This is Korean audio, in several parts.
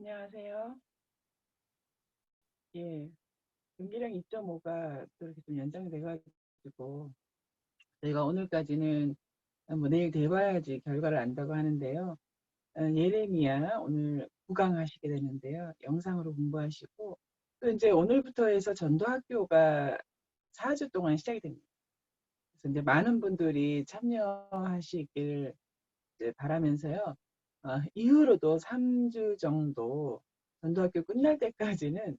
안녕하세요. 예, 경기력 2.5가 또 이렇게 좀 연장이 돼가지고 저희가 오늘까지는 뭐 내일 돼봐야지 결과를 안다고 하는데요. 예레미야 오늘 구강하시게 되는데요. 영상으로 공부하시고 또 이제 오늘부터 해서 전도학교가 4주 동안 시작이 됩니다. 그래서 이제 많은 분들이 참여하시길 이제 바라면서요. 이후로도 3주 정도 전도학교 끝날 때까지는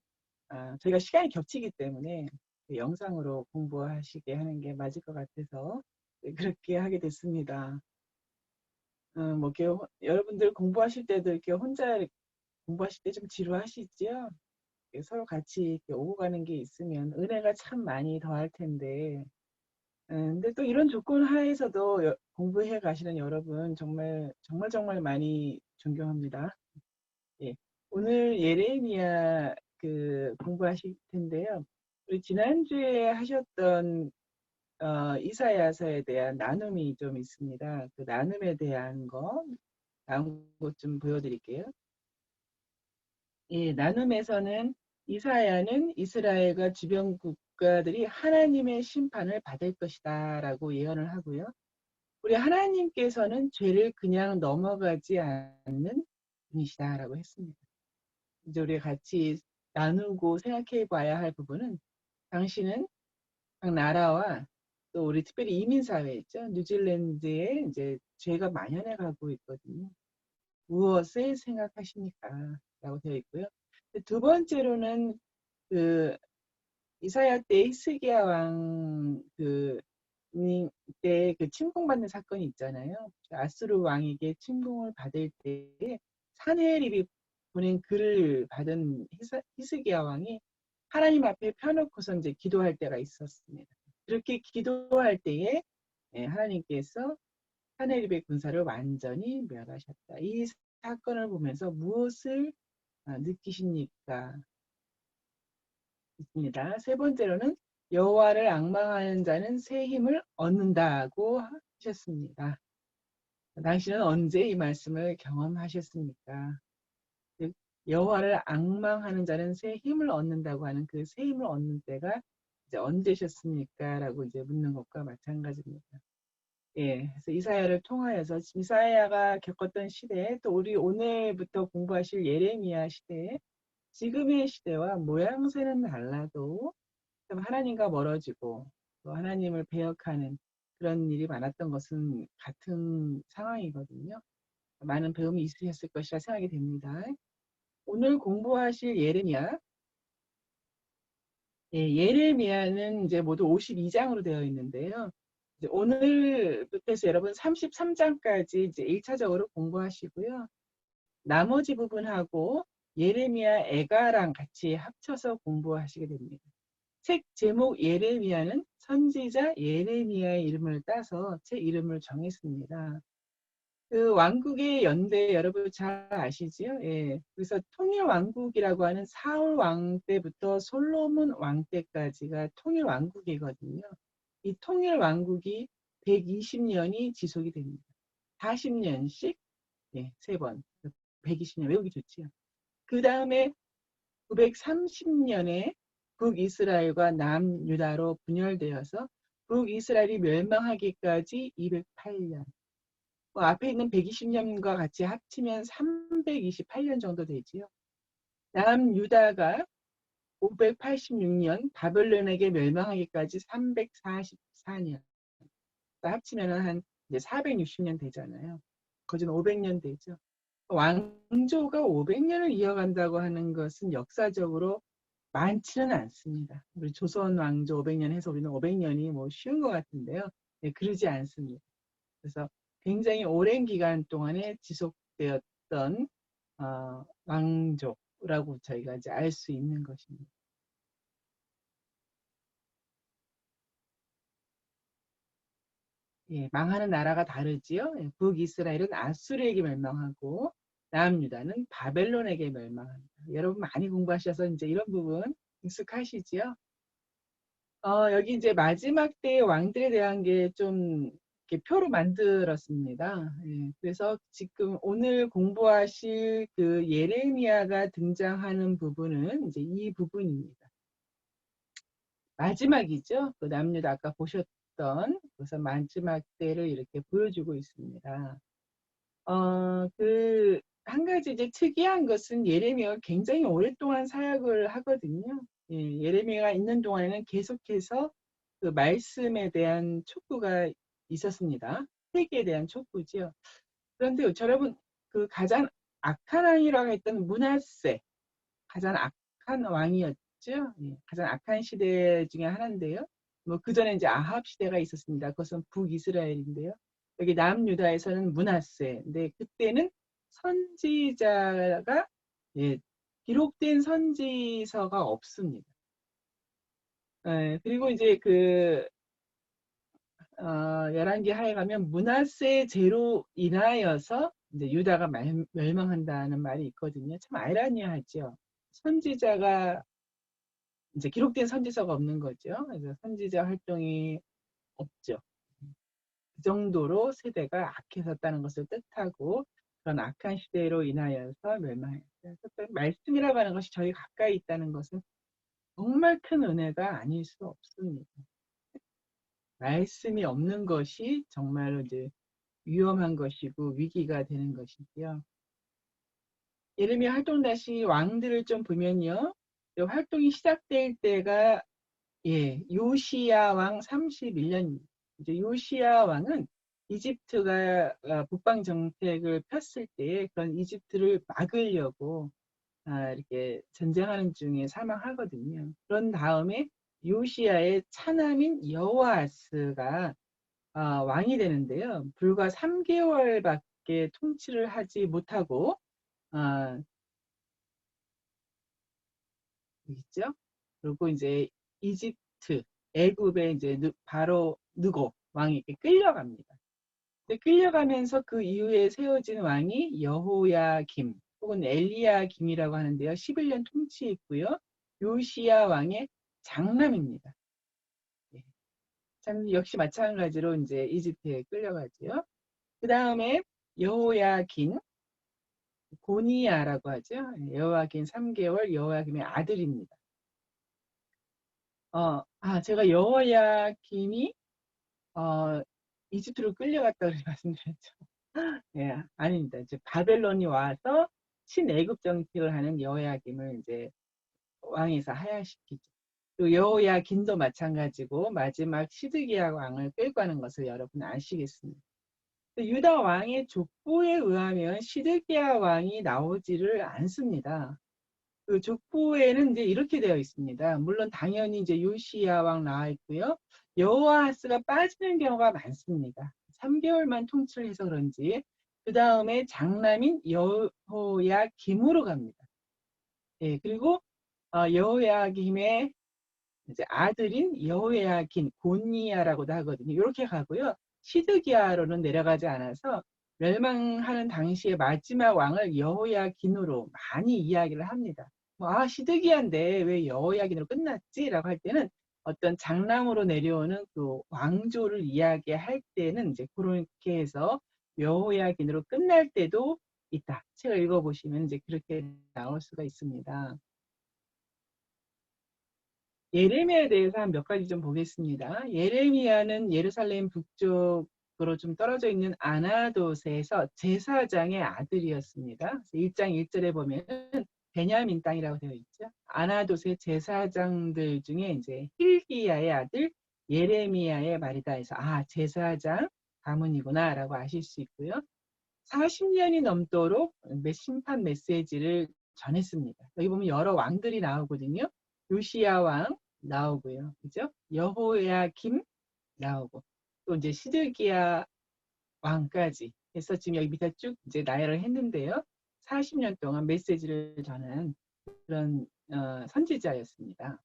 저희가 시간이 겹치기 때문에 그 영상으로 공부하시게 하는 게 맞을 것 같아서 네, 그렇게 하게 됐습니다. 뭐 이렇게 여러분들 공부하실 때도 이렇게 혼자 공부하실 때 좀 지루하시지요? 이렇게 서로 같이 이렇게 오고 가는 게 있으면 은혜가 참 많이 더할 텐데, 근데 또 이런 조건 하에서도 공부해 가시는 여러분 정말 정말 정말 많이 존경합니다. 예. 오늘 예레미야 공부하실 텐데요. 우리 지난주에 하셨던 이사야서에 대한 나눔이 좀 있습니다. 그 나눔에 대한 거 다음 것 좀 보여드릴게요. 예, 나눔에서는 이사야는 이스라엘과 주변 국가들이 하나님의 심판을 받을 것이다라고 예언을 하고요. 우리 하나님께서는 죄를 그냥 넘어가지 않는 분이시다라고 했습니다. 이제 우리 같이 나누고 생각해 봐야 할 부분은 당신은 각 나라와 또 우리 특별히 이민사회 있죠. 뉴질랜드에 이제 죄가 만연해 가고 있거든요. 무엇을 생각하십니까? 라고 되어 있고요. 두 번째로는 그 이사야 때 히스기야 왕 때 그 침공받는 사건이 있잖아요. 아수르 왕에게 침공을 받을 때에 사네립이 보낸 글을 받은 히스기야 왕이 하나님 앞에 펴놓고서 이제 기도할 때가 있었습니다. 그렇게 기도할 때에 하나님께서 사네립의 군사를 완전히 멸하셨다. 이 사건을 보면서 무엇을 느끼십니까? 있습니다. 세 번째로는 여호와를 앙망하는 자는 새 힘을 얻는다고 하셨습니다. 당신은 언제 이 말씀을 경험하셨습니까? 여호와를 앙망하는 자는 새 힘을 얻는다고 하는 그 새 힘을 얻는 때가 이제 언제셨습니까? 라고 이제 묻는 것과 마찬가지입니다. 예, 그래서 이사야를 통하여서 이사야가 겪었던 시대에 또 우리 오늘부터 공부하실 예레미야 시대에 지금의 시대와 모양새는 달라도 하나님과 멀어지고 또 하나님을 배역하는 그런 일이 많았던 것은 같은 상황이거든요. 많은 배움이 있으셨을 것이라 생각이 됩니다. 오늘 공부하실 예레미야, 예, 예레미야는 이제 모두 52장으로 되어 있는데요. 이제 오늘부터 해서 여러분 33장까지 이제 1차적으로 공부하시고요. 나머지 부분하고 예레미야 애가랑 같이 합쳐서 공부하시게 됩니다. 책 제목 예레미야는 선지자 예레미야의 이름을 따서 책 이름을 정했습니다. 그 왕국의 연대 여러분 잘 아시지요? 예. 그래서 통일왕국이라고 하는 사울 왕 때부터 솔로몬 왕 때까지가 통일왕국이거든요. 이 통일왕국이 120년이 지속이 됩니다. 40년씩 예, 3번. 120년 외우기 좋지요. 그 다음에 930년에 북이스라엘과 남유다로 분열되어서 북이스라엘이 멸망하기까지 208년. 앞에 있는 120년과 같이 합치면 328년 정도 되지요. 남유다가 586년 바벨론에게 멸망하기까지 344년. 합치면 한 이제 460년 되잖아요. 거진 500년 되죠. 왕조가 500년을 이어간다고 하는 것은 역사적으로 많지는 않습니다. 우리 조선 왕조 500년 해서 우리는 500년이 뭐 쉬운 것 같은데요. 네, 그러지 않습니다. 그래서 굉장히 오랜 기간 동안에 지속되었던 왕조라고 저희가 이제 알 수 있는 것입니다. 예, 망하는 나라가 다르지요. 예, 북이스라엘은 아수르에게 멸망하고 남유다는 바벨론에게 멸망합니다. 여러분 많이 공부하셔서 이제 이런 부분 익숙하시지요? 여기 이제 마지막 때의 왕들에 대한 게좀 이렇게 표로 만들었습니다. 예, 그래서 지금 오늘 공부하실 그 예레미야가 등장하는 부분은 이제 이 부분입니다. 마지막이죠. 그 남녀도 아까 보셨던 그래서 마지막 때를 이렇게 보여주고 있습니다. 그 한 가지 이제 특이한 것은 예레미야가 굉장히 오랫동안 사역을 하거든요. 예, 예레미야가 있는 동안에는 계속해서 그 말씀에 대한 촉구가 있었습니다. 회개에 대한 촉구지요. 그런데 여러분 그 가장 악한 왕이라고 했던 므낫세 가장 악한 왕이었죠. 예, 가장 악한 시대 중에 하나인데요. 뭐 그 전에 이제 아합 시대가 있었습니다. 그것은 북이스라엘인데요. 여기 남유다에서는 므낫세. 근데 그때는 선지자가 예, 기록된 선지서가 없습니다. 예, 그리고 이제 그 11개 하에 가면 므낫세 죄로 인하여서 이제 유다가 멸망한다는 말이 있거든요. 참 아이러니하죠. 선지자가 이제 기록된 선지서가 없는 거죠. 그래서 선지자 활동이 없죠. 그 정도로 세대가 악해졌다는 것을 뜻하고 그런 악한 시대로 인하여서 멸망했어요. 말씀이라고 하는 것이 저희 가까이 있다는 것은 정말 큰 은혜가 아닐 수 없습니다. 말씀이 없는 것이 정말로 이제 위험한 것이고 위기가 되는 것이고요. 예레미야 활동 다시 왕들을 좀 보면요. 활동이 시작될 때가 예, 요시야 왕 31년. 이제 요시야 왕은 이집트가 북방 정책을 폈을 때 그런 이집트를 막으려고 이렇게 전쟁하는 중에 사망하거든요. 그런 다음에 요시야의 차남인 여호아스가 왕이 되는데요. 불과 3개월밖에 통치를 하지 못하고 아, 있죠. 그리고 이제 이집트, 애굽에 이제 바로 느고 왕이 끌려갑니다. 근데 끌려가면서 그 이후에 세워진 왕이 여호야김 혹은 엘리야김이라고 하는데요. 11년 통치했고요. 요시야 왕의 장남입니다. 예. 참 역시 마찬가지로 이제 이집트에 끌려가지요. 그 다음에 여호야긴 고니야라고 하죠. 여호야긴 3개월 여호야김의 아들입니다. 제가 여호야김이 이집트로 끌려갔다고 말씀드렸죠. 예, 아닙니다. 이제 바벨론이 와서 친애굽 정책을 하는 여호야김을 이제 왕에서 하야시키죠. 또 여호야긴도 마찬가지고 마지막 시드기야 왕을 끌고 가는 것을 여러분 아시겠습니다. 유다 왕의 족보에 의하면 시드기야 왕이 나오지를 않습니다. 그 족보에는 이제 이렇게 되어 있습니다. 물론 당연히 이제 요시야 왕 나와 있고요. 여호아스가 빠지는 경우가 많습니다. 3개월만 통치를 해서 그런지 그 다음에 장남인 여호야김으로 갑니다. 예, 그리고 여호야김의 이제 아들인 여호야긴 고니야라고도 하거든요. 이렇게 가고요. 시드기야로는 내려가지 않아서 멸망하는 당시의 마지막 왕을 여호야긴으로 많이 이야기를 합니다. 시드기야인데 왜 여호야긴으로 끝났지? 라고 할 때는 어떤 장남으로 내려오는 그 왕조를 이야기할 때는 이제 그렇게 해서 여호야긴으로 끝날 때도 있다. 책을 읽어보시면 이제 그렇게 나올 수가 있습니다. 예레미야에 대해서 한 몇 가지 좀 보겠습니다. 예레미야는 예루살렘 북쪽으로 좀 떨어져 있는 아나돗에서 제사장의 아들이었습니다. 1장 1절에 보면 베냐민 땅이라고 되어 있죠. 아나돗의 제사장들 중에 이제 힐기야의 아들 예레미야의 말이다 해서 제사장 가문이구나라고 아실 수 있고요. 40년이 넘도록 심판 메시지를 전했습니다. 여기 보면 여러 왕들이 나오거든요. 요시야 왕 나오고요. 그죠? 여호야김 나오고 또 이제 시드기야 왕까지 해서 지금 여기 밑에 쭉 이제 나열을 했는데요. 40년 동안 메시지를 전한 그런 선지자였습니다.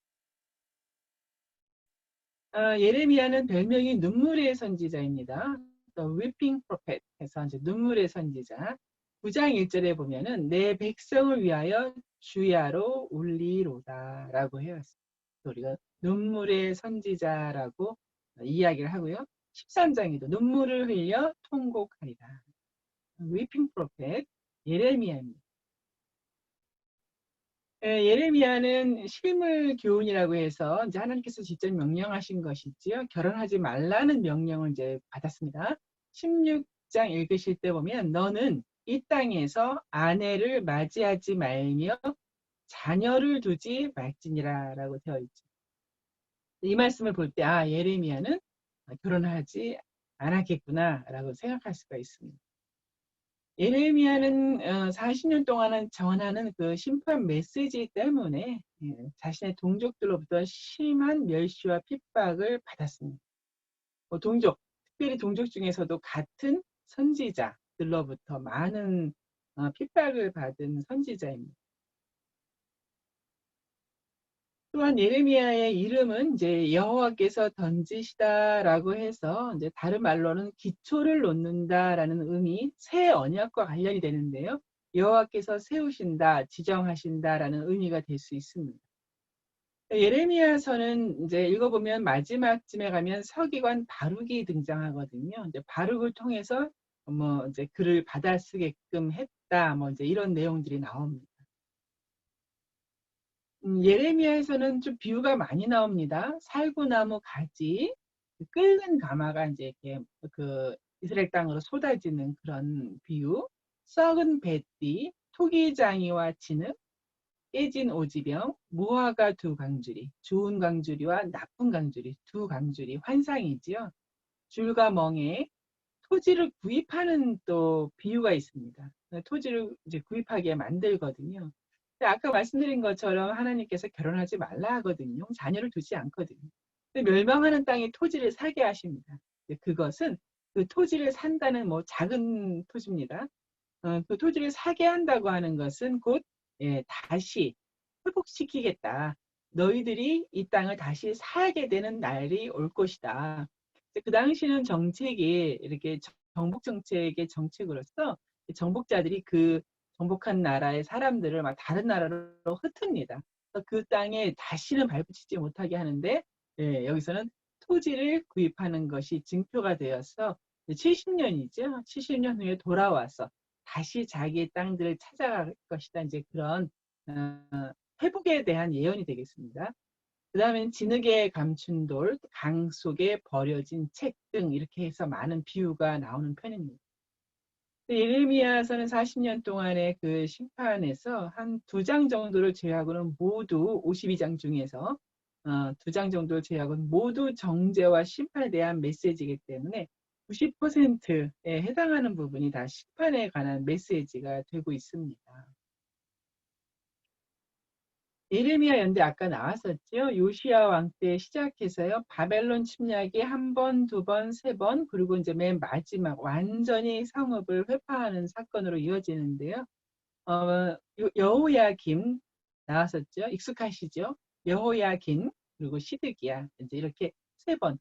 예레미야는 별명이 눈물의 선지자입니다. The Weeping Prophet 해서 이제 눈물의 선지자. 9장 1절에 보면은 내 백성을 위하여 주야로 울리로다라고 해왔습니다. 우리가 눈물의 선지자라고 이야기를 하고요. 13장에도 눈물을 흘려 통곡하리라. 위핑 프로펫 예레미야입니다. 예레미야는 실물 교훈이라고 해서 이제 하나님께서 직접 명령하신 것이지요. 결혼하지 말라는 명령을 이제 받았습니다. 16장 읽으실 때 보면 너는 이 땅에서 아내를 맞이하지 말며 자녀를 두지 말지니라 라고 되어 있죠. 이 말씀을 볼 때 예레미야는 결혼하지 않았겠구나 라고 생각할 수가 있습니다. 예레미야는 40년 동안은 전하는 그 심판 메시지 때문에 자신의 동족들로부터 심한 멸시와 핍박을 받았습니다. 특별히 동족 중에서도 같은 선지자들로부터 많은 핍박을 받은 선지자입니다. 또한 예레미야의 이름은 이제 여호와께서 던지시다라고 해서 이제 다른 말로는 기초를 놓는다라는 의미, 새 언약과 관련이 되는데요. 여호와께서 세우신다, 지정하신다라는 의미가 될 수 있습니다. 예레미야서는 이제 읽어보면 마지막쯤에 가면 서기관 바룩이 등장하거든요. 이제 바룩을 통해서 뭐 이제 글을 받아쓰게끔 했다, 뭐 이제 이런 내용들이 나옵니다. 예레미야에서는 좀 비유가 많이 나옵니다. 살구나무 가지, 끓는 가마가 이제 이렇게 그 이스라엘 땅으로 쏟아지는 그런 비유, 썩은 뱃띠, 토기장이와 진흙, 깨진 오지병, 무화과 두 강주리, 좋은 강주리와 나쁜 강주리, 두 강주리, 환상이지요. 줄과 멍에 토지를 구입하는 또 비유가 있습니다. 토지를 이제 구입하게 만들거든요. 아까 말씀드린 것처럼 하나님께서 결혼하지 말라 하거든요. 자녀를 두지 않거든요. 멸망하는 땅에 토지를 사게 하십니다. 그것은 그 토지를 산다는 뭐 작은 토지입니다. 그 토지를 사게 한다고 하는 것은 곧 다시 회복시키겠다. 너희들이 이 땅을 다시 사게 되는 날이 올 것이다. 그 당시는 정책이 이렇게 정복 정책의 정책으로서 정복자들이 그 정복한 나라의 사람들을 막 다른 나라로 흩습니다. 그 땅에 다시는 발붙이지 못하게 하는데 여기서는 토지를 구입하는 것이 증표가 되어서 70년이죠. 70년 후에 돌아와서 다시 자기의 땅들을 찾아갈 것이다. 이제 그런 회복에 대한 예언이 되겠습니다. 그 다음엔 진흙에 감춘 돌, 강 속에 버려진 책 등 이렇게 해서 많은 비유가 나오는 편입니다. 예레미야서는 40년 동안의 그 심판에서 한 2장 정도를 제외하고는 모두 52장 중에서 2장 정도를 제외하고는 모두 정죄와 심판에 대한 메시지이기 때문에 90%에 해당하는 부분이 다 심판에 관한 메시지가 되고 있습니다. 예레미야 연대 아까 나왔었죠. 요시야 왕 때 시작해서요. 바벨론 침략이 한 번, 두 번, 세 번, 그리고 이제 맨 마지막 완전히 성읍을 회파하는 사건으로 이어지는데요. 여호야김 나왔었죠. 익숙하시죠? 여호야긴 그리고 시드기야 이제 이렇게 세 번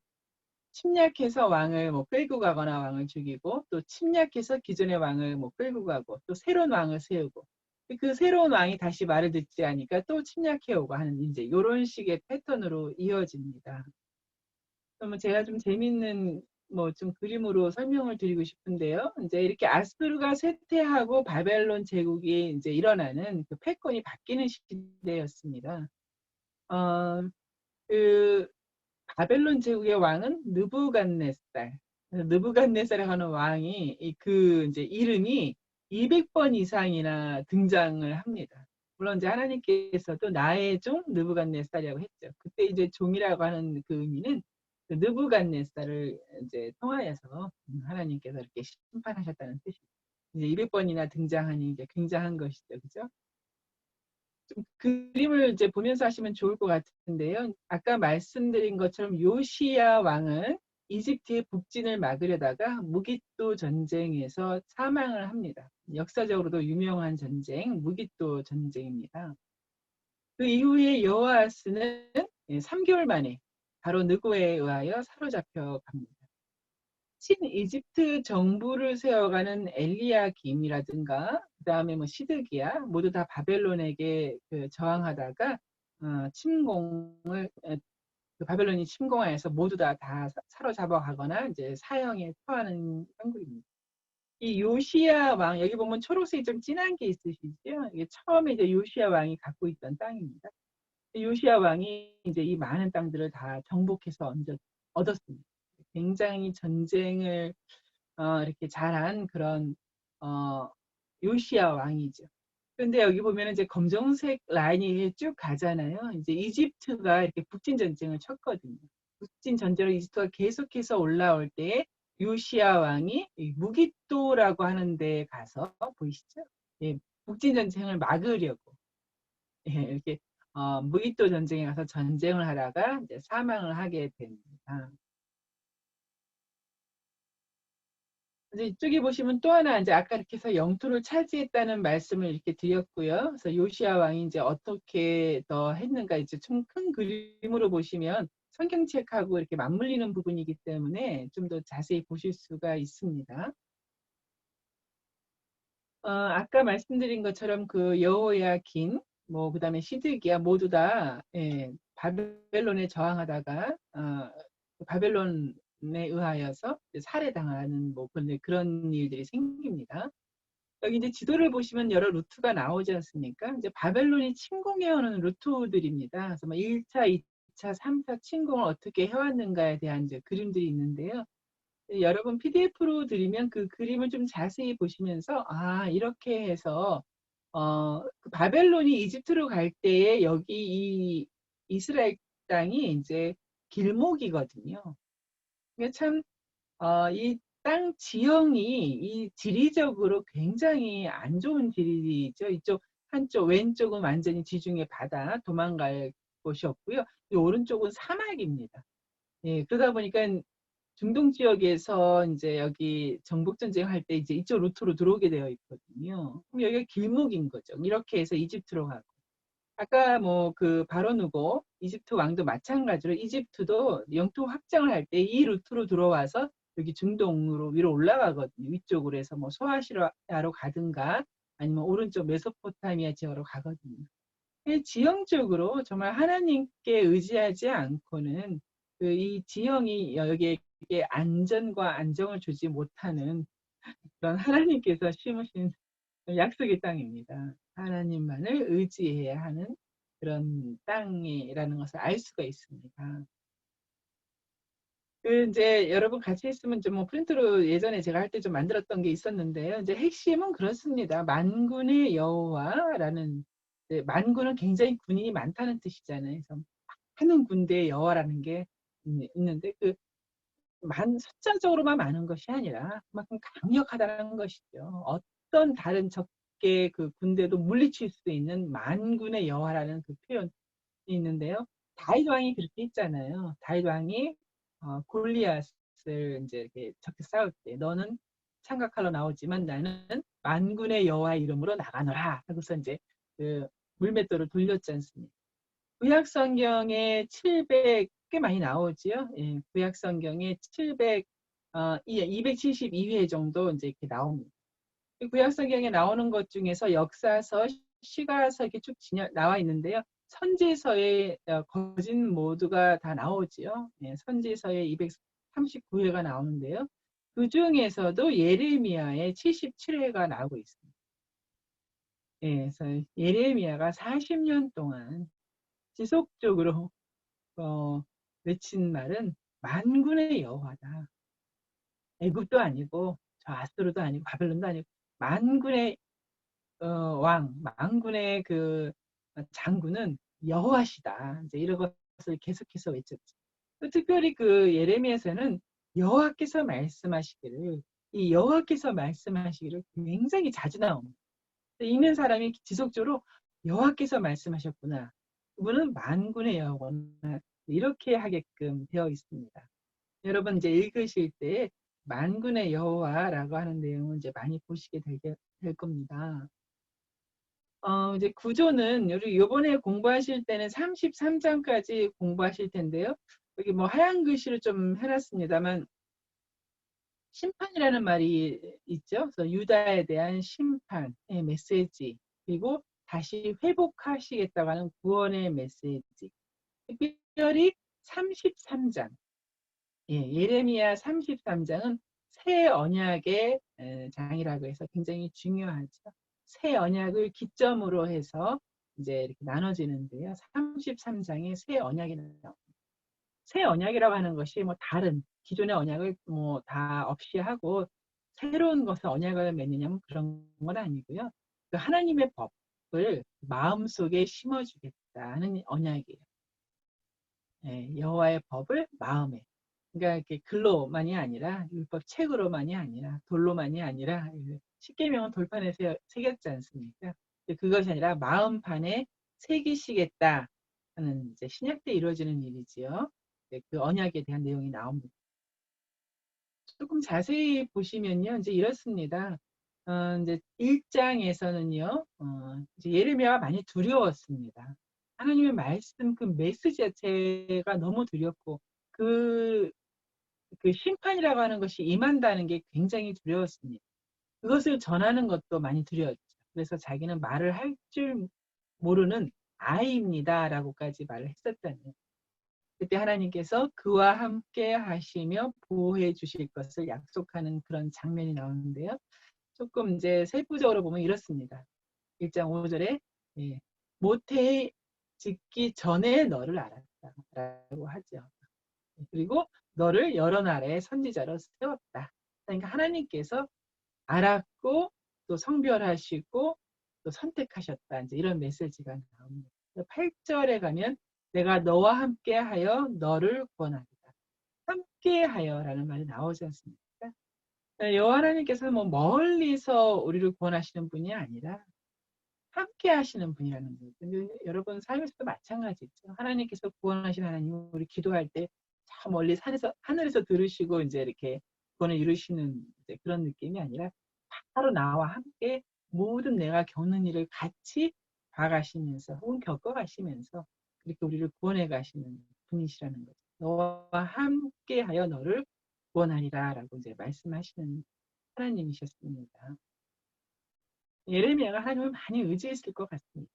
침략해서 왕을 뭐 끌고 가거나 왕을 죽이고 또 침략해서 기존의 왕을 뭐 끌고 가고 또 새로운 왕을 세우고 그 새로운 왕이 다시 말을 듣지 않으니까 또 침략해오고 하는 이제 이런 식의 패턴으로 이어집니다. 그러면 제가 좀 재밌는 뭐 좀 그림으로 설명을 드리고 싶은데요. 이제 이렇게 아수르가 쇠퇴하고 바벨론 제국이 이제 일어나는 그 패권이 바뀌는 시대였습니다. 어, 그 바벨론 제국의 왕은 느부갓네살. 느부갓네살이라고 하는 왕이 그 이제 이름이 200번 이상이나 등장을 합니다. 물론 이제 하나님께서도 나의 종 느부갓네살이라고 했죠. 그때 이제 종이라고 하는 그 의미는 그 느부갓네살을 이제 통하여서 하나님께서 이렇게 심판하셨다는 뜻이죠. 이제 200번이나 등장하니 이제 굉장한 것이죠, 그죠? 좀 그림을 이제 보면서 하시면 좋을 것 같은데요. 아까 말씀드린 것처럼 요시야 왕은 이집트의 북진을 막으려다가 무기또 전쟁에서 사망을 합니다. 역사적으로도 유명한 전쟁, 무기또 전쟁입니다. 그 이후에 여호아스는 3개월 만에 바로 느고에 의하여 사로잡혀 갑니다. 친이집트 정부를 세워가는 엘리야김이라든가 그다음에 뭐 시드기야 모두 다 바벨론에게 그 저항하다가 침공을 그 바벨론이 침공하여서 모두 다 사로잡아가거나 이제 사형에 처하는 형국입니다. 이 요시야 왕, 여기 보면 초록색이 좀 진한 게 있으시죠? 이게 처음에 이제 요시야 왕이 갖고 있던 땅입니다. 요시야 왕이 이제 이 많은 땅들을 다 정복해서 얻었습니다. 굉장히 전쟁을 이렇게 잘한 그런 어, 요시야 왕이죠. 그런데 여기 보면 이제 검정색 라인이 쭉 가잖아요. 이제 이집트가 이렇게 북진 전쟁을 쳤거든요. 북진 전쟁으로 이집트가 계속해서 올라올 때 요시야 왕이 무기또라고 하는 데 가서 보이시죠? 예, 북진 전쟁을 막으려고 예, 이렇게 무기또 전쟁에 가서 전쟁을 하다가 이제 사망을 하게 됩니다. 이제 이쪽에 보시면 또 하나 이제 아까 이렇게 해서 영토를 차지했다는 말씀을 이렇게 드렸고요. 그래서 요시야 왕이 이제 어떻게 더 했는가 이제 좀 큰 그림으로 보시면 성경책하고 이렇게 맞물리는 부분이기 때문에 좀 더 자세히 보실 수가 있습니다. 아까 말씀드린 것처럼 그 여호야긴, 뭐 그다음에 시드기야 모두 다 예, 바벨론에 저항하다가 바벨론에 의하여서 살해당하는 뭐 그런 일들이 생깁니다. 여기 이제 지도를 보시면 여러 루트가 나오지 않습니까? 이제 바벨론이 침공해오는 루트들입니다. 그래서 뭐 1차, 2차, 3차 침공을 어떻게 해왔는가에 대한 이제 그림들이 있는데요. 여러분 PDF로 드리면 그 그림을 좀 자세히 보시면서 이렇게 해서 그 바벨론이 이집트로 갈 때에 여기 이 이스라엘 땅이 이제 길목이거든요. 그러니까 참 이 땅 지형이 이 지리적으로 굉장히 안 좋은 지리죠. 이쪽 한쪽 왼쪽은 완전히 지중해 바다 도망갈 곳이 없고요. 이 오른쪽은 사막입니다. 예, 그러다 보니까 중동 지역에서 이제 여기 정복 전쟁할 때 이제 이쪽 루트로 들어오게 되어 있거든요. 그럼 여기가 길목인 거죠. 이렇게 해서 이집트로 가고. 아까 뭐 그 바로 누고 이집트 왕도 마찬가지로 이집트도 영토 확장을 할 때 이 루트로 들어와서 여기 중동으로 위로 올라가거든요. 위쪽으로 해서 뭐 소아시아로 가든가 아니면 오른쪽 메소포타미아 지역으로 가거든요. 지형적으로 정말 하나님께 의지하지 않고는 그 이 지형이 여기에 안전과 안정을 주지 못하는 그런 하나님께서 심으신 약속의 땅입니다. 하나님만을 의지해야 하는 그런 땅이라는 것을 알 수가 있습니다. 그 이제 여러분 같이 있으면 좀 뭐 프린트로 예전에 제가 할 때 좀 만들었던 게 있었는데요. 이제 핵심은 그렇습니다. 만군의 여호와라는 만군은 굉장히 군인이 많다는 뜻이잖아요. 그래서 많은 군대의 여호와라는 게 있는데 그 숫자적으로만 많은 것이 아니라 그만큼 강력하다는 것이죠. 어떤 다른 적의 그 군대도 물리칠 수 있는 만군의 여호와라는 그 표현이 있는데요. 다윗 왕이 그렇게 했잖아요. 다윗 왕이 골리앗을 이제 이렇게 적게 싸울 때 너는 창각칼로 나오지만 나는 만군의 여호와의 이름으로 나가노라 하고서 이제 그 물맷돌을 돌렸지 않습니까? 구약 성경에 700 꽤 많이 나오지요. 예, 구약 성경에 272회 정도 이제 이렇게 나옵니다. 구약 성경에 나오는 것 중에서 역사서, 시가서 이렇게 쭉 나와 있는데요. 선지서의 거진 모두가 다 나오지요. 예, 선지서에 239회가 나오는데요. 그 중에서도 예레미야의 77회가 나오고 있습니다. 예, 그래서 예레미야가 40년 동안 지속적으로 외친 말은 만군의 여호와다. 애굽도 아니고 저 아수르도 아니고 바벨론도 아니고 만군의 왕, 만군의 그 장군은 여호와시다. 이제 이런 것을 계속해서 외쳤죠. 특별히 그 예레미야서는 여호와께서 말씀하시기를 이 여호와께서 말씀하시기를 굉장히 자주 나옵니다. 읽는 사람이 지속적으로 여호와께서 말씀하셨구나. 그분은 만군의 여호와구나. 이렇게 하게끔 되어 있습니다. 여러분 이제 읽으실 때 만군의 여호와라고 하는 내용을 이제 많이 보시게 될 겁니다. 이제 구조는 우리 요번에 공부하실 때는 33장까지 공부하실 텐데요. 여기 뭐 하얀 글씨로 좀 해놨습니다만 심판이라는 말이 있죠. 그래서 유다에 대한 심판의 메시지 그리고 다시 회복하시겠다고 하는 구원의 메시지. 특별히 33장, 예레미야 33장은 새 언약의 장이라고 해서 굉장히 중요하죠. 새 언약을 기점으로 해서 이제 이렇게 나눠지는데요. 33장에 새 언약이 나옵니다. 새 언약이라고 하는 것이 뭐 다른 기존의 언약을 뭐 다 없이 하고 새로운 것을 언약을 맺느냐면 그런 건 아니고요. 그 하나님의 법을 마음속에 심어주겠다는 언약이에요. 여호와의 법을 마음에. 그러니까 이렇게 글로만이 아니라 율법 책으로만이 아니라 돌로만이 아니라 십계명은 돌판에 새겼지 않습니까? 그것이 아니라 마음판에 새기시겠다 하는 이제 신약 때 이루어지는 일이지요. 그 언약에 대한 내용이 나옵니다. 조금 자세히 보시면요, 이제 이렇습니다. 이제 1장에서는요, 이제 예레미야가 많이 두려웠습니다. 하나님의 말씀 그 메시지 자체가 너무 두렵고 그 심판이라고 하는 것이 임한다는 게 굉장히 두려웠습니다. 그것을 전하는 것도 많이 두려웠죠. 그래서 자기는 말을 할 줄 모르는 아이입니다라고까지 말을 했었다는. 그때 하나님께서 그와 함께 하시며 보호해 주실 것을 약속하는 그런 장면이 나오는데요. 조금 이제 세부적으로 보면 이렇습니다. 1장 5절에 모태에 짓기 전에 너를 알았다라고 하죠. 그리고 너를 여러 나라의 선지자로 세웠다. 그러니까 하나님께서 알았고 또 성별하시고 또 선택하셨다. 이제 이런 메시지가 나옵니다. 8절에 가면 내가 너와 함께하여 너를 구원하리라. 함께하여라는 말이 나오지 않습니까? 여호와 하나님께서는 뭐 멀리서 우리를 구원하시는 분이 아니라 함께 하시는 분이라는 거예요. 근데 여러분 삶에서도 마찬가지죠. 하나님께서 구원하신 하나님, 우리 기도할 때 저 멀리 산에서 하늘에서 들으시고 이제 이렇게 구원을 이루시는 이제 그런 느낌이 아니라 바로 나와 함께 모든 내가 겪는 일을 같이 봐가시면서 혹은 겪어가시면서 이렇게 우리를 구원해 가시는 분이시라는 거죠. 너와 함께하여 너를 구원하리라라고 이제 말씀하시는 하나님이셨습니다. 예레미야가 하나님을 많이 의지했을 것 같습니다.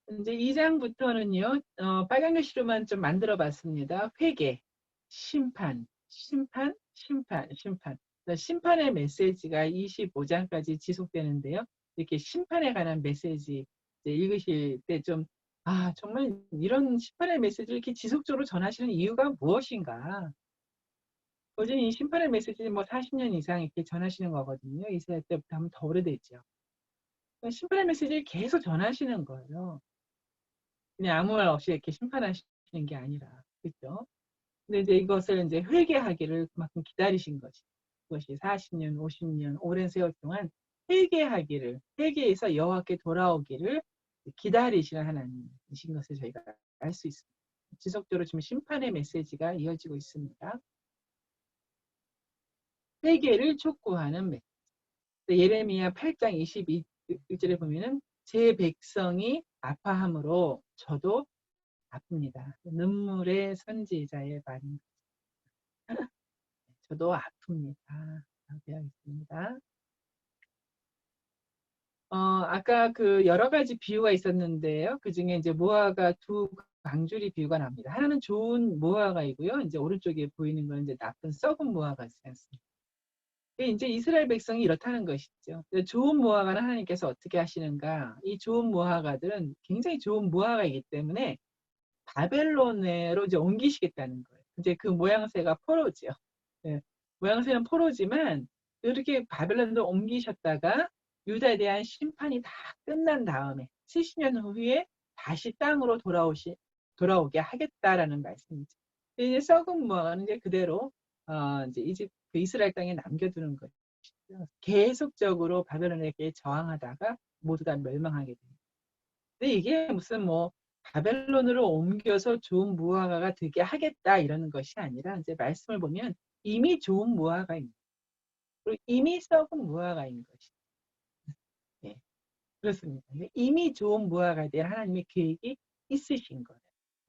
이제 2장부터는요, 빨간 글씨로만 좀 만들어 봤습니다. 회개, 심판, 심판, 심판, 심판. 심판의 메시지가 25장까지 지속되는데요. 이렇게 심판에 관한 메시지 읽으실 때 좀, 정말 이런 심판의 메시지를 이렇게 지속적으로 전하시는 이유가 무엇인가? 꾸준히 이 심판의 메시지를 뭐 40년 이상 이렇게 전하시는 거거든요. 이스라엘 때부터 하면 더 오래됐죠. 심판의 메시지를 계속 전하시는 거예요. 그냥 아무 말 없이 이렇게 심판하시는 게 아니라, 그렇죠? 근데 이제 이것을 이제 회개하기를 그만큼 기다리신 거지. 그것이 40년, 50년, 오랜 세월 동안 회개해서 여호와께 돌아오기를 기다리시는 하나님이신 것을 저희가 알 수 있습니다. 지속적으로 지금 심판의 메시지가 이어지고 있습니다. 회개를 촉구하는 메시지. 예레미야 8장 22절에 보면은 제 백성이 아파함으로 저도 아픕니다. 눈물의 선지자의 말입니다. 저도 아픕니다. 되어 있습니다. 아까 그 여러 가지 비유가 있었는데요. 그 중에 이제 무화과 두 광주리 비유가 납니다. 하나는 좋은 무화과이고요. 이제 오른쪽에 보이는 건 이제 나쁜 썩은 무화과지 않습니까? 이제 이스라엘 백성이 이렇다는 것이죠. 좋은 무화과는 하나님께서 어떻게 하시는가? 이 좋은 무화과들은 굉장히 좋은 무화과이기 때문에 바벨론으로 이제 옮기시겠다는 거예요. 이제 그 모양새가 포로죠. 네. 모양새는 포로지만 이렇게 바벨론으로 옮기셨다가 유다에 대한 심판이 다 끝난 다음에 70년 후에 다시 땅으로 돌아오게 하겠다라는 말씀이죠. 이제 썩은 무화과는 이제 그대로 이제 그 이스라엘 땅에 남겨두는 것이죠. 계속적으로 바벨론에게 저항하다가 모두 다 멸망하게 됩니다. 근데 이게 무슨 뭐 바벨론으로 옮겨서 좋은 무화과가 되게 하겠다 이러는 것이 아니라 이제 말씀을 보면 이미 좋은 무화과입니다. 그리고 이미 썩은 무화과인 것이. 네, 그렇습니다. 이미 좋은 무화과에 대한 하나님의 계획이 있으신 거예요.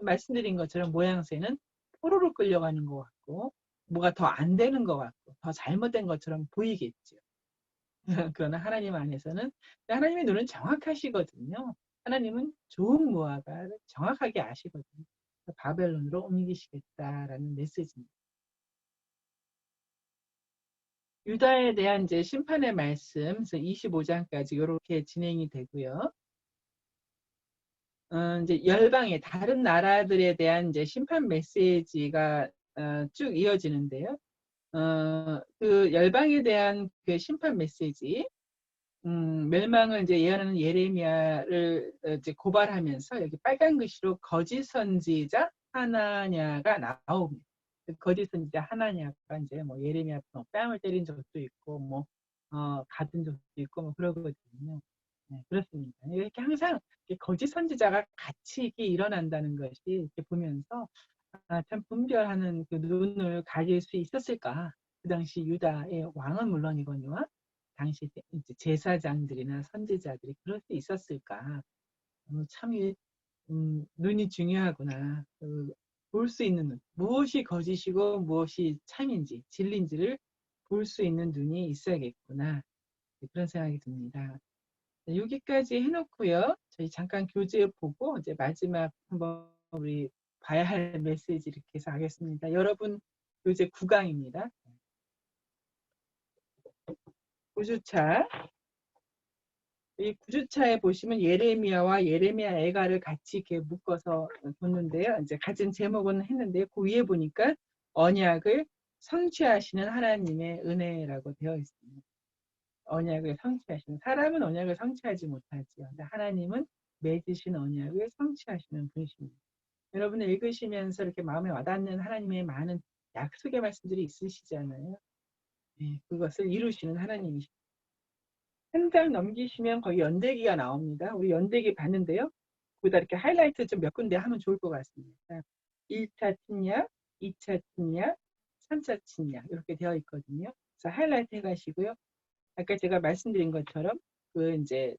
말씀드린 것처럼 모양새는 포로로 끌려가는 것 같고 뭐가 더 안 되는 것 같고 더 잘못된 것처럼 보이겠죠. 그러나 하나님 안에서는 하나님의 눈은 정확하시거든요. 하나님은 조응모아가 정확하게 아시거든요. 바벨론으로 옮기시겠다라는 메시지입니다. 유다에 대한 이제 심판의 말씀, 그래서 25장까지 이렇게 진행이 되고요. 이제 열방의 다른 나라들에 대한 이제 심판 메시지가 쭉 이어지는데요. 그 열방에 대한 그 심판 메시지, 멸망을 이제 예언하는 예레미야를 이제 고발하면서 여기 빨간 글씨로 거짓 선지자 하나냐가 나옵니다. 거짓 선지자 하나냐가 이제 뭐 예레미야 뺨을 때린 적도 있고 뭐 가든 적도 있고 뭐 그러거든요. 네, 그렇습니다. 이렇게 항상 거짓 선지자가 같이 이렇게 일어난다는 것이 이렇게 보면서 참 분별하는 그 눈을 가질 수 있었을까? 그 당시 유다의 왕은 물론이거니와 당시 제사장들이나 선지자들이 그럴 수 있었을까? 참 눈이 중요하구나. 볼 수 있는 눈, 무엇이 거짓이고 무엇이 참인지, 진리인지를 볼 수 있는 눈이 있어야겠구나. 그런 생각이 듭니다. 여기까지 해놓고요. 저희 잠깐 교재 보고 이제 마지막 한번 우리 봐야 할 메시지 이렇게 해서 하겠습니다. 여러분 교재 9강입니다. 9주차. 이 9주차에 보시면 예레미야와 예레미야 애가를 같이 이렇게 묶어서 뒀는데요. 이제 같은 제목은 했는데 그 위에 보니까 언약을 성취하시는 하나님의 은혜라고 되어 있습니다. 언약을 성취하시는, 사람은 언약을 성취하지 못하지요. 근데 하나님은 맺으신 언약을 성취하시는 분이십니다. 여러분을 읽으시면서 이렇게 마음에 와닿는 하나님의 많은 약속의 말씀들이 있으시잖아요. 네, 그것을 이루시는 하나님이십니다. 한 장 넘기시면 거기 연대기가 나옵니다. 우리 연대기 봤는데요. 거기다 이렇게 하이라이트 좀 몇 군데 하면 좋을 것 같습니다. 1차 침략, 2차 침략, 3차 침략 이렇게 되어 있거든요. 그래서 하이라이트 해가시고요. 아까 제가 말씀드린 것처럼 그 이제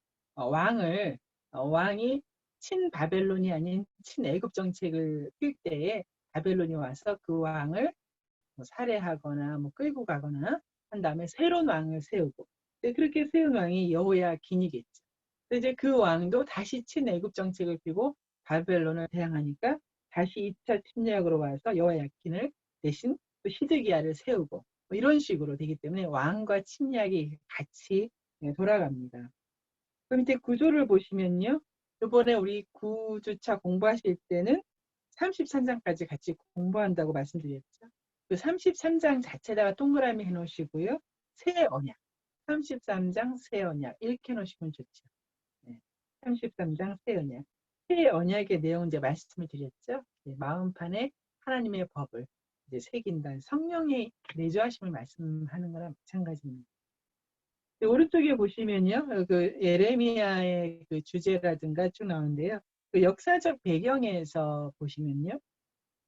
왕이 친바벨론이 아닌 친애굽 정책을 펼 때에 바벨론이 와서 그 왕을 뭐 살해하거나 뭐 끌고 가거나 한 다음에 새로운 왕을 세우고 그렇게 세운 왕이 여호야긴이겠죠. 이제 그 왕도 다시 친애굽 정책을 펴고 바벨론을 대항하니까 다시 2차 침략으로 와서 여호야긴을 대신 또 시드기야를 세우고 뭐 이런 식으로 되기 때문에 왕과 침략이 같이 돌아갑니다. 그 밑에 구조를 보시면요. 이번에 우리 9주차 공부하실 때는 33장까지 같이 공부한다고 말씀드렸죠. 그 33장 자체다가 동그라미 해놓으시고요. 새 언약. 33장 새 언약. 이렇게 해놓으시면 좋죠. 네. 33장 새 언약. 새 언약의 내용 이제 말씀을 드렸죠. 네. 마음판에 하나님의 법을 이제 새긴다. 성령의 내주하심을 말씀하는 거랑 마찬가지입니다. 오른쪽에 보시면요, 그 예레미야의 그 주제라든가 쭉 나오는데요. 그 역사적 배경에서 보시면요,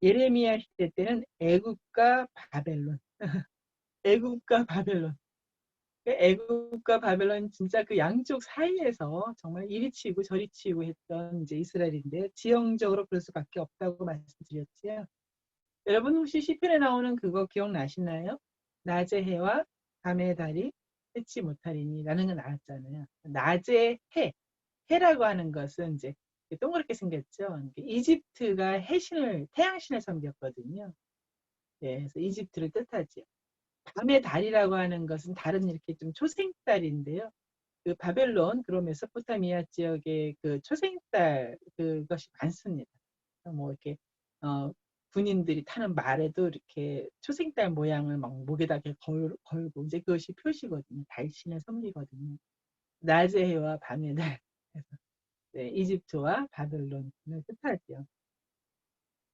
예레미야 시대 때는 애굽과 바벨론, 애굽과 바벨론, 애굽과 바벨론 진짜 그 양쪽 사이에서 정말 이리 치고 저리 치고 했던 이제 이스라엘인데 지형적으로 그럴 수밖에 없다고 말씀드렸지요. 여러분 혹시 시편에 나오는 그거 기억나시나요? 낮의 해와 밤의 달이 새지 못하리니 라는 거 나왔잖아요. 낮의 해라고 하는 것은 이제 동그랗게 생겼죠. 이집트가 해신을 태양신을 섬겼거든요. 예, 그래서 이집트를 뜻하죠. 밤의 달이라고 하는 것은 달은 이렇게 좀 초생달인데요. 그 바벨론, 그리고 메소포타미아 지역에 그 초생달 그것이 많습니다. 뭐 이렇게 어, 군인들이 타는 말에도 이렇게 초생달 모양을 막 목에다 이렇게 걸고 이제 그것이 표시거든요. 달신을 섬기거든요. 낮의 해와 밤의 달. 네, 이집트와 바벨론을 뜻하죠.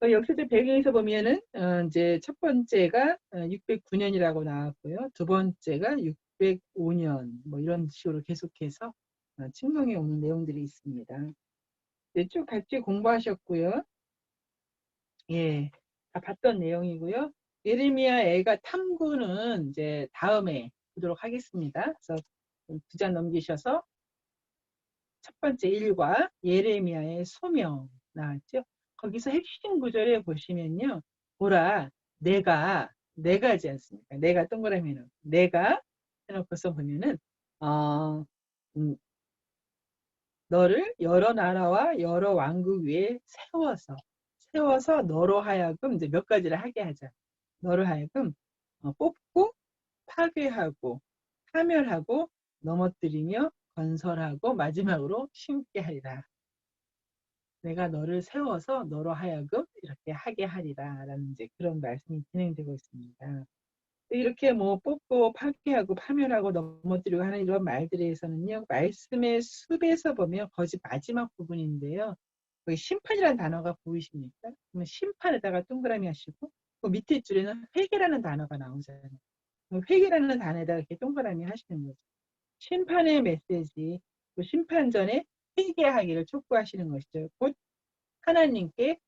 역사적 배경에서 보면은 이제 첫 번째가 609년이라고 나왔고요. 두 번째가 605년 뭐 이런 식으로 계속해서 침공이 오는 내용들이 있습니다. 네, 쭉 같이 공부하셨고요. 예, 다 봤던 내용이고요. 예레미야 애가 탐구는 이제 다음에 보도록 하겠습니다. 그래서 두 장 넘기셔서 첫 번째 일과 예레미야의 소명 나왔죠. 거기서 핵심 구절에 보시면요. 보라, 내가 하지 않습니까? 내가 동그라미는 내가 해놓고서 보면은 어, 음, 너를 여러 나라와 여러 왕국 위에 세워서 너로 하여금 이제 몇 가지를 하게 하자. 너로 하여금 뽑고 파괴하고 파멸하고 넘어뜨리며 건설하고 마지막으로 심게 하리라. 내가 너를 세워서 너로 하여금 이렇게 하게 하리라라는 이제 그런 말씀이 진행되고 있습니다. 이렇게 뭐 뽑고 파괴하고 파멸하고 넘어뜨리고 하는 이런 말들에서는요, 말씀의 숲에서 보면 거의 마지막 부분인데요. 거기 심판이라는 단어가 보이십니까? 그러면 심판에다가 동그라미 하시고 그 밑에 줄에는 회개라는 단어가 나오잖아요. 회개라는 단어에다가 이렇게 동그라미 하시는 거죠. 심판의 메시지, 그 심판 전에 회개하기를 촉구하시는 것이죠. 곧 하나님께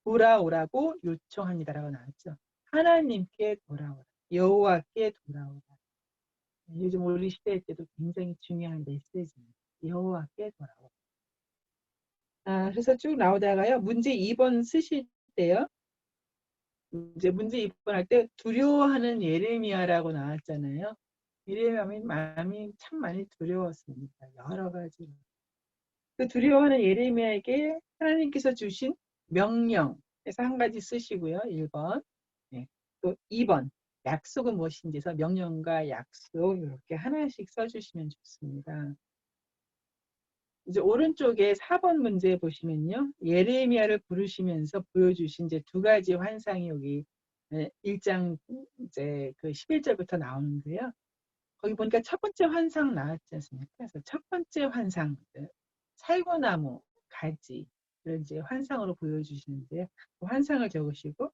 돌아오라고 요청합니다라고 나왔죠. 하나님께 돌아오라. 여호와께 돌아오라. 요즘 우리 시대 때도 굉장히 중요한 메시지입니다. 여호와께 돌아오라. 그래서 쭉 나오다가요. 문제 2번 쓰실 때요. 이제 문제 2번 할 때 두려워하는 예레미야라고 나왔잖아요. 예레미야 마음이 참 많이 두려웠습니다. 여러 가지로. 그 두려워하는 예레미야에게 하나님께서 주신 명령에서 한 가지 쓰시고요. 1번. 네. 또 2번. 약속은 무엇인지 해서 명령과 약속 이렇게 하나씩 써주시면 좋습니다. 이제 오른쪽에 4번 문제 보시면요. 예레미야를 부르시면서 보여주신 이제 두 가지 환상이 여기 1장 이제 그 11절부터 나오는데요. 거기 보니까 첫 번째 환상 나왔지 않습니까? 그래서 첫 번째 환상, 살구나무 가지를 이제 환상으로 보여주시는데 그 환상을 적으시고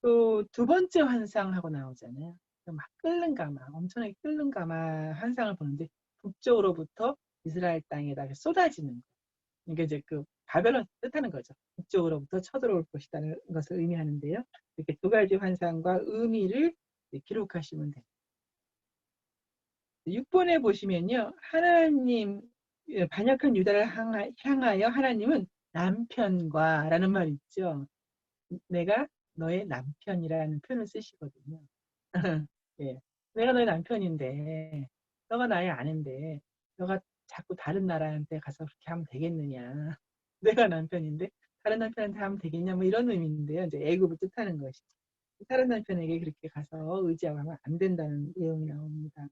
또 두 번째 환상하고 나오잖아요. 막 끓는 가마, 엄청나게 끓는 가마 환상을 보는데 북쪽으로부터 이스라엘 땅에다 쏟아지는 거. 이게 이제 그 바벨론 뜻하는 거죠. 북쪽으로부터 쳐들어올 것이라는 것을 의미하는데요. 이렇게 두 가지 환상과 의미를 기록하시면 됩니다. 6번에 보시면요. 하나님, 반역한 유다를 향하여 하나님은 남편과 라는 말이 있죠. 내가 너의 남편이라는 표현을 쓰시거든요. 예. 내가 너의 남편인데, 너가 나의 아내인데, 너가 자꾸 다른 나라한테 가서 그렇게 하면 되겠느냐. 내가 남편인데, 다른 남편한테 하면 되겠냐. 뭐 이런 의미인데요. 이제 애굽을 뜻하는 것이죠. 다른 남편에게 그렇게 가서 의지하고 하면 안 된다는 내용이 나옵니다.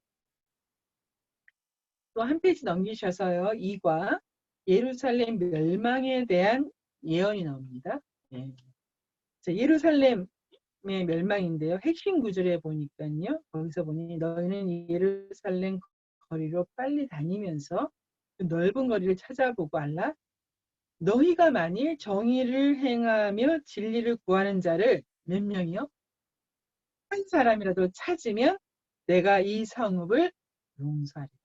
또 한 페이지 넘기셔서요. 2과 예루살렘 멸망에 대한 예언이 나옵니다. 예. 자, 예루살렘의 멸망인데요. 핵심 구절에 보니까요. 거기서 보니 너희는 예루살렘 거리로 빨리 다니면서 그 넓은 거리를 찾아보고 알라. 너희가 만일 정의를 행하며 진리를 구하는 자를 몇 명이요? 한 사람이라도 찾으면 내가 이 성읍을 용서하리라.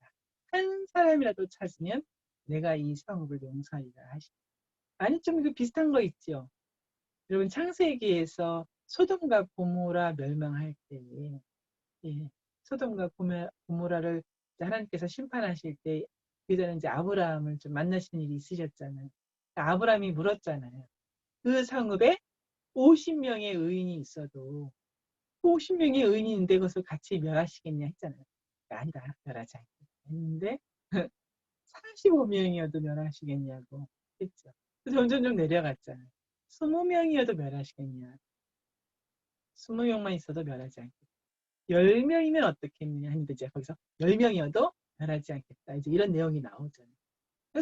한 사람이라도 찾으면 내가 이 성읍을 용서하리라 하시. 아니 좀 그 비슷한 거 있죠. 여러분 창세기에서 소돔과 고모라 멸망할 때, 예, 소돔과 고모라를 하나님께서 심판하실 때 그전에 이제 아브라함을 좀 만나신 일이 있으셨잖아요. 아브라함이 물었잖아요. 그 성읍에 50명의 의인이 있어도 50명의 의인이 있는데 그것을 같이 멸하시겠냐 했잖아요. 아니다, 멸하지 않겠다 했는데 45명이어도 멸하시겠냐고 했죠. 그래서 점점 내려갔잖아요. 20명이어도 멸하시겠냐. 20명만 있어도 멸하지 않겠다. 10명이면 어떻겠느냐 했는데 이제 거기서 10명이어도 멸하지 않겠다. 이제 이런 내용이 나오잖아요.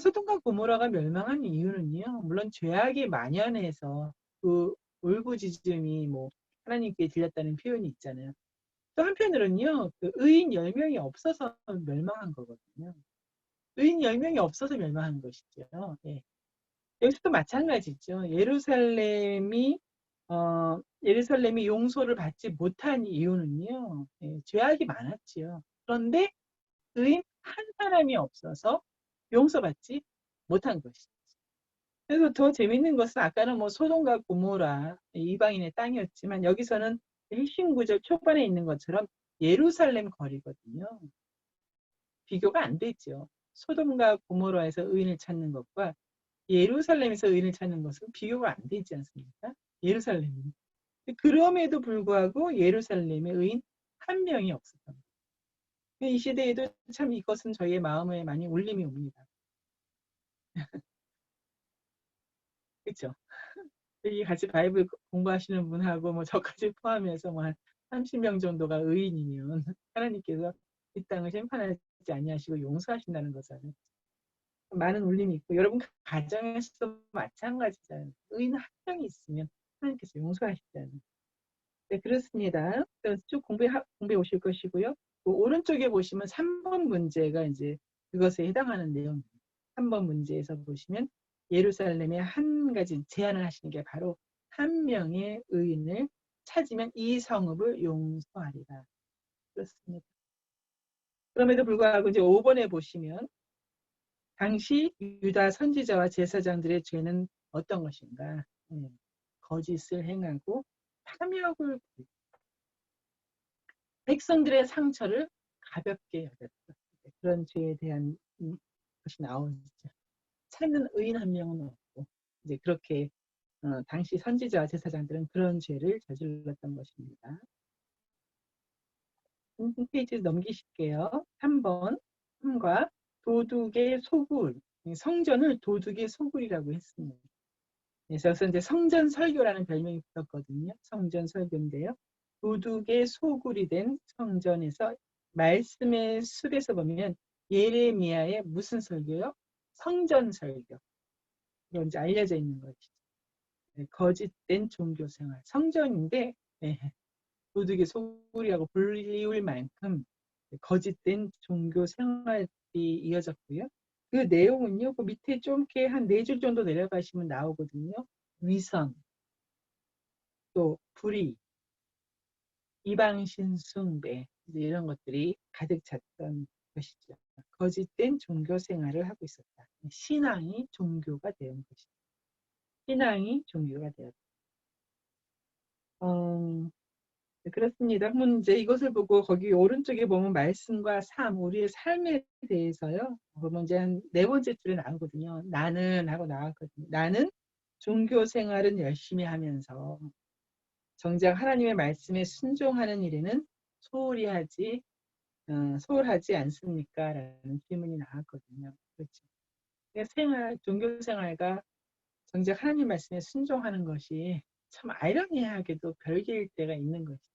소돔과 고모라가 멸망한 이유는요. 물론 죄악이 만연해서 그 울부짖음이 뭐 하나님께 들렸다는 표현이 있잖아요. 또 한편으로는요. 그 의인 10명이 없어서 멸망한 거거든요. 의인 10명이 없어서 멸망한 것이죠. 예. 여기서도 마찬가지죠. 예루살렘이 용서를 받지 못한 이유는요. 예, 죄악이 많았지요. 그런데 의인 한 사람이 없어서 용서받지 못한 것이죠. 그래서 더 재밌는 것은 아까는 뭐 소돔과 고모라 이방인의 땅이었지만 여기서는 핵심 구절 초반에 있는 것처럼 예루살렘 거리거든요. 비교가 안 되죠. 소돔과 고모라에서 의인을 찾는 것과 예루살렘에서 의인을 찾는 것은 비교가 안 되지 않습니까? 예루살렘이. 그럼에도 불구하고 예루살렘에 의인 한 명이 없었던 거예요. 이 시대에도 참 이것은 저희의 마음에 많이 울림이 옵니다. 그렇죠? 여기 같이 바이블 공부하시는 분하고 뭐 저까지 포함해서 뭐 한 30명 정도가 의인이면 하나님께서 이 땅을 심판하지 아니하시고 용서하신다는 거잖아요. 많은 울림이 있고 여러분 가정에서도 마찬가지잖아요. 의인 한 명이 있으면 하나님께서 용서하시잖아요. 네, 그렇습니다. 그래서 쭉 공부해 오실 것이고요. 그 오른쪽에 보시면 3번 문제가 이제 그것에 해당하는 내용입니다. 3번 문제에서 보시면 예루살렘에 한 가지 제안을 하시는 게 바로 한 명의 의인을 찾으면 이 성읍을 용서하리라. 그렇습니다. 그럼에도 불구하고 이제 5번에 보시면 당시 유다 선지자와 제사장들의 죄는 어떤 것인가? 거짓을 행하고 탐욕을 백성들의 상처를 가볍게 여겼다. 그런 죄에 대한 것이 나오죠. 찾는 의인 한 명은 없고 이제 그렇게 당시 선지자와 제사장들은 그런 죄를 저질렀던 것입니다. 페이지 넘기실게요. 3번 3과 도둑의 소굴 성전을 도둑의 소굴이라고 했습니다. 그래서 이제 성전 설교라는 별명이 붙었거든요. 성전 설교인데요. 도둑의 소굴이 된 성전에서 말씀의 숲에서 보면 예레미야의 무슨 설교요? 성전 설교. 이건 이제 알려져 있는 것이죠. 거짓된 종교 생활. 성전인데 네, 도둑의 소굴이라고 불리울 만큼 거짓된 종교 생활이 이어졌고요. 그 내용은요. 그 밑에 좀 이렇게 한 4줄 정도 내려가시면 나오거든요. 위선, 또 불의, 이방신 숭배 이런 것들이 가득 찼던 것이죠. 거짓된 종교 생활을 하고 있었다. 신앙이 종교가 되는 것이죠. 신앙이 종교가 되었다. 그렇습니다. 그러면 이제 이것을 보고 거기 오른쪽에 보면 말씀과 삶, 우리의 삶에 대해서요. 그러면 이제 한 4번째 줄에 나오거든요. 나는 하고 나왔거든요. 나는 종교 생활은 열심히 하면서 정작 하나님의 말씀에 순종하는 일에는 소홀하지 않습니까? 라는 질문이 나왔거든요. 그렇죠. 종교 생활과 정작 하나님 말씀에 순종하는 것이 참 아이러니하게도 별개일 때가 있는 것이죠.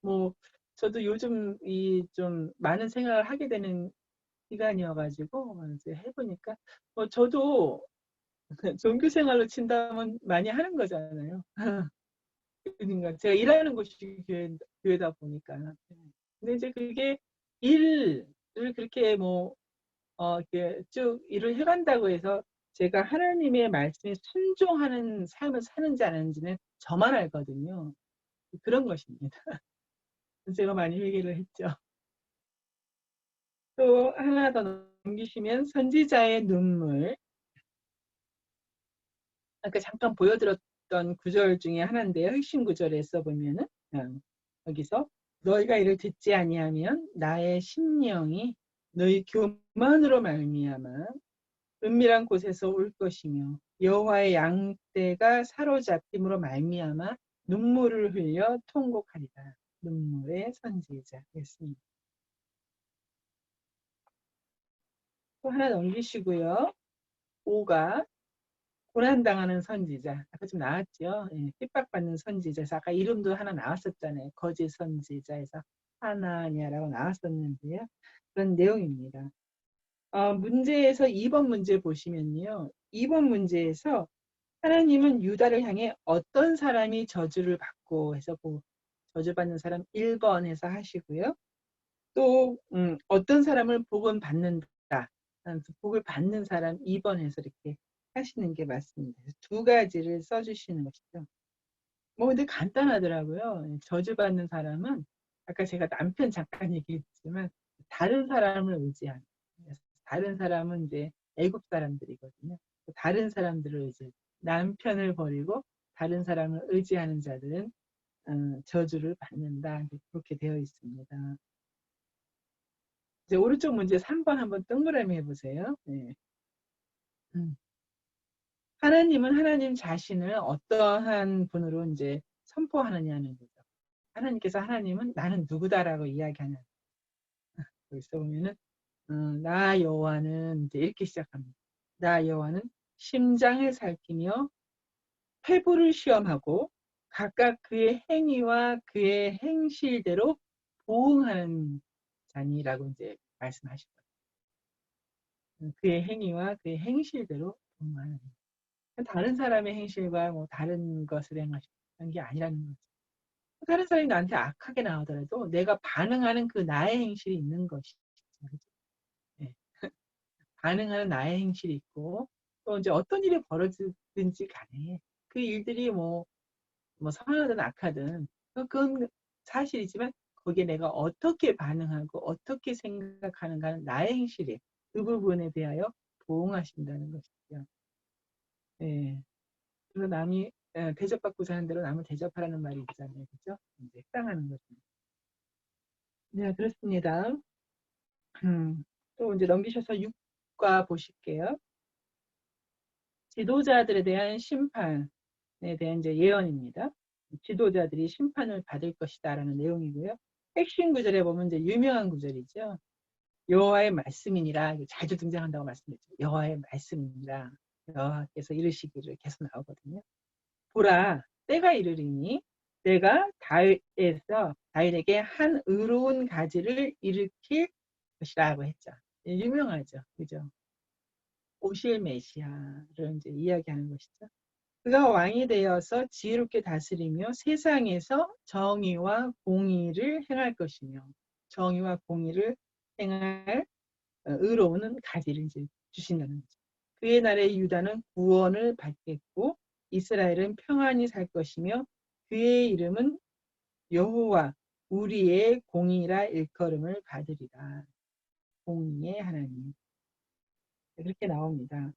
뭐 저도 요즘 이 좀 많은 생각을 하게 되는 시간이어가지고 이제 해보니까 뭐 저도 종교 생활로 친다면 많이 하는 거잖아요. 그러니까 제가 일하는 곳이 교회다 보니까. 근데 이제 그게 일을 그렇게 뭐 이렇게 쭉 일을 해간다고 해서 제가 하나님의 말씀에 순종하는 삶을 사는지 안 하는지는 저만 알거든요. 그런 것입니다. 제가 많이 회개를 했죠. 또 하나 더 넘기시면 선지자의 눈물. 아까 잠깐 보여드렸던 구절 중에 하나인데요. 핵심 구절에 써보면은 여기서 너희가 이를 듣지 아니하면 나의 심령이 너희 교만으로 말미암아 은밀한 곳에서 울 것이며 여호와의 양떼가 사로잡힘으로 말미암아 눈물을 흘려 통곡하리라. 눈물의 선지자였습니다. 또 하나 넘기시고요. 5가 고난당하는 선지자. 아까 좀 나왔죠. 핍박받는 선지자에서 아까 이름도 하나 나왔었잖아요. 거짓 선지자에서 하나냐라고 나왔었는데요. 그런 내용입니다. 문제에서 2번 문제 보시면요. 2번 문제에서 하나님은 유다를 향해 어떤 사람이 저주를 받고 해서 저주받는 사람 1번에서 하시고요. 또 어떤 사람을 복은 받는다. 복을 받는 사람 2번에서 이렇게 하시는 게 맞습니다. 두 가지를 써주시는 것이죠. 뭐 근데 간단하더라고요. 저주받는 사람은 아까 제가 남편 잠깐 얘기했지만 다른 사람을 의지하는. 다른 사람은 이제 애국 사람들이거든요. 다른 사람들을 이제 남편을 버리고 다른 사람을 의지하는 자들은 저주를 받는다. 그렇게 되어 있습니다. 이제 오른쪽 문제 3번 한번 동그라미 해보세요. 네. 하나님은 하나님 자신을 어떠한 분으로 이제 선포하느냐는 거죠. 하나님께서 하나님은 나는 누구다라고 이야기하는. 여기서 보면은 나 여호와는 이제 이렇게 시작합니다. 나 여호와는 심장을 살피며 회부를 시험하고 각각 그의 행위와 그의 행실대로 보응하는 자니라고 이제 말씀하시거든요. 그의 행위와 그의 행실대로 보응하는. 다른 사람의 행실과 뭐 다른 것을 행하시는 게 아니라는 거죠. 다른 사람이 나한테 악하게 나오더라도 내가 반응하는 그 나의 행실이 있는 것이죠. 네. 반응하는 나의 행실이 있고, 또 이제 어떤 일이 벌어지든지 간에 그 일들이 뭐 선하든 악하든 그건 사실이지만 거기에 내가 어떻게 반응하고 어떻게 생각하는가는 나의 행실이 그 부분에 대하여 보응하신다는 것이죠. 네. 그래서 남이 대접받고자 하는 대로 남을 대접하라는 말이 있잖아요. 그죠? 이제 해당하는 거죠. 네, 그렇습니다. 또 이제 넘기셔서 6과 보실게요. 지도자들에 대한 심판에 대한 이제 예언입니다. 지도자들이 심판을 받을 것이다라는 내용이고요. 핵심 구절에 보면 이제 유명한 구절이죠. 여호와의 말씀이니라 자주 등장한다고 말씀드렸죠. 여호와의 말씀이니라 여호와께서 이르시기를 계속 나오거든요. 보라, 때가 이르리니 내가 다윗에게 한 의로운 가지를 일으킬 것이라고 했죠. 유명하죠, 그죠? 오실 메시아를 이제 이야기하는 것이죠. 그가 왕이 되어서 지혜롭게 다스리며 세상에서 정의와 공의를 행할 것이며 정의와 공의를 행할 의로운 가지를 이제 주신다는 거죠. 그의 나라의 유다는 구원을 받겠고 이스라엘은 평안히 살 것이며 그의 이름은 여호와 우리의 공의라 일컬음을 받으리라. 공의의 하나님. 그렇게 나옵니다.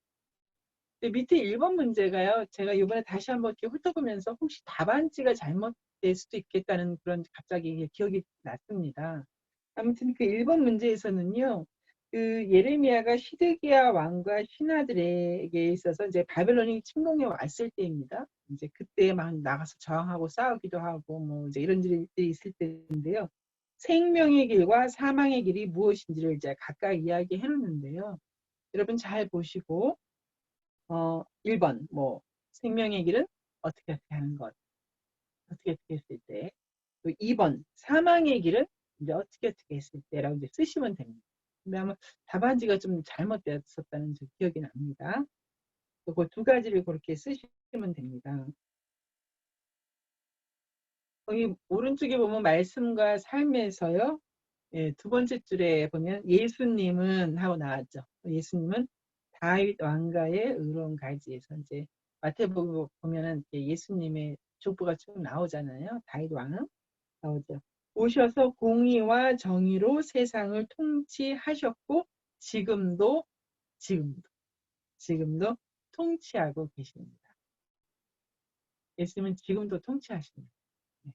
밑에 1번 문제가요. 제가 이번에 다시 한번 이렇게 훑어보면서 혹시 답안지가 잘못될 수도 있겠다는 그런 갑자기 기억이 났습니다. 아무튼 그 1번 문제에서는요. 그 예레미야가 시드기야 왕과 신하들에게 있어서 이제 바벨론이 침공해 왔을 때입니다. 이제 그때 막 나가서 저항하고 싸우기도 하고 뭐 이제 이런 일들이 있을 때인데요. 생명의 길과 사망의 길이 무엇인지를 이제 각각 이야기해 놓는데요. 여러분 잘 보시고 1번 뭐 생명의 길은 어떻게 하는 것, 어떻게 했을 때, 또 2번 사망의 길은 이제 어떻게 했을 때라고 이제 쓰시면 됩니다. 근데 아마 답안지가 좀 잘못되었었다는 기억이 납니다. 그 두 가지를 그렇게 쓰시면 됩니다. 거기 오른쪽에 보면 말씀과 삶에서요. 예, 두 번째 줄에 보면 예수님은 하고 나왔죠. 예수님은 다윗 왕가의 의로운 가지에서 이제 마태복음 보면은 예수님의 족보가 쭉 나오잖아요. 다윗 왕은 나오죠. 오셔서 공의와 정의로 세상을 통치하셨고 지금도 지금도 지금도 통치하고 계십니다. 예수님은 지금도 통치하십니다. 네.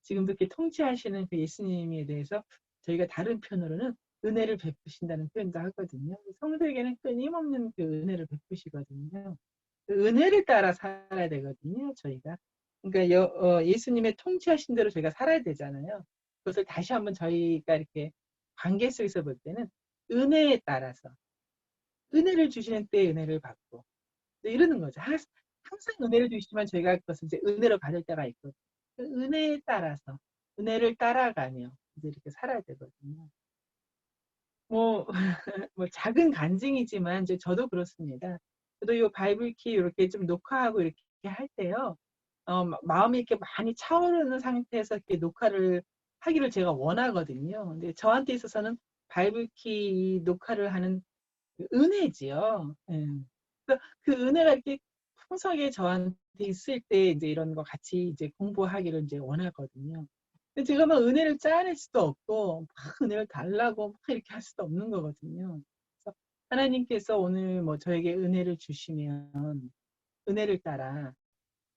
지금도 이렇게 통치하시는 그 예수님에 대해서 저희가 다른 편으로는 은혜를 베푸신다는 표현도 하거든요. 성도에게는 끊임없는 그 은혜를 베푸시거든요. 그 은혜를 따라 살아야 되거든요, 저희가. 그러니까 예수님의 통치하신 대로 저희가 살아야 되잖아요. 그것을 다시 한번 저희가 이렇게 관계 속에서 볼 때는 은혜에 따라서 은혜를 주시는 때에 은혜를 받고 이러는 거죠. 항상 은혜를 주시지만 저희가 그것을 이제 은혜로 받을 때가 있거든요. 그 은혜에 따라서 은혜를 따라가며 이제 이렇게 살아야 되거든요. 뭐, 뭐 작은 간증이지만 이제 저도 그렇습니다. 저도 이 바이블키 이렇게 좀 녹화하고 이렇게 할 때요. 마음이 이렇게 많이 차오르는 상태에서 이렇게 녹화를 하기를 제가 원하거든요. 근데 저한테 있어서는 바이블키 녹화를 하는 그 은혜지요. 예. 그 은혜가 이렇게 풍성하게 저한테 있을 때 이제 이런 거 같이 이제 공부하기를 이제 원하거든요. 근데 제가 막 은혜를 짜낼 수도 없고 막 은혜를 달라고 막 이렇게 할 수도 없는 거거든요. 그래서 하나님께서 오늘 뭐 저에게 은혜를 주시면 은혜를 따라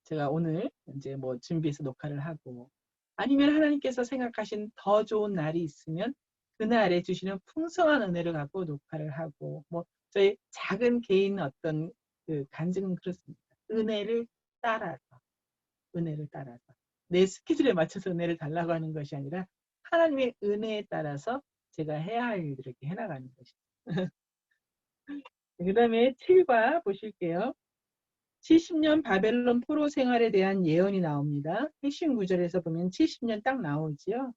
제가 오늘 이제 뭐 준비해서 녹화를 하고 아니면 하나님께서 생각하신 더 좋은 날이 있으면 그날에 주시는 풍성한 은혜를 갖고 녹화를 하고 뭐 저희 작은 개인 어떤 그 간증은 그렇습니다. 은혜를 따라서 은혜를 따라서 내 스케줄에 맞춰서 은혜를 달라고 하는 것이 아니라 하나님의 은혜에 따라서 제가 해야 할 일들을 이렇게 해나가는 것이죠. 그 다음에 7과 보실게요. 70년 바벨론 포로 생활에 대한 예언이 나옵니다. 핵심 구절에서 보면 70년 딱 나오지요.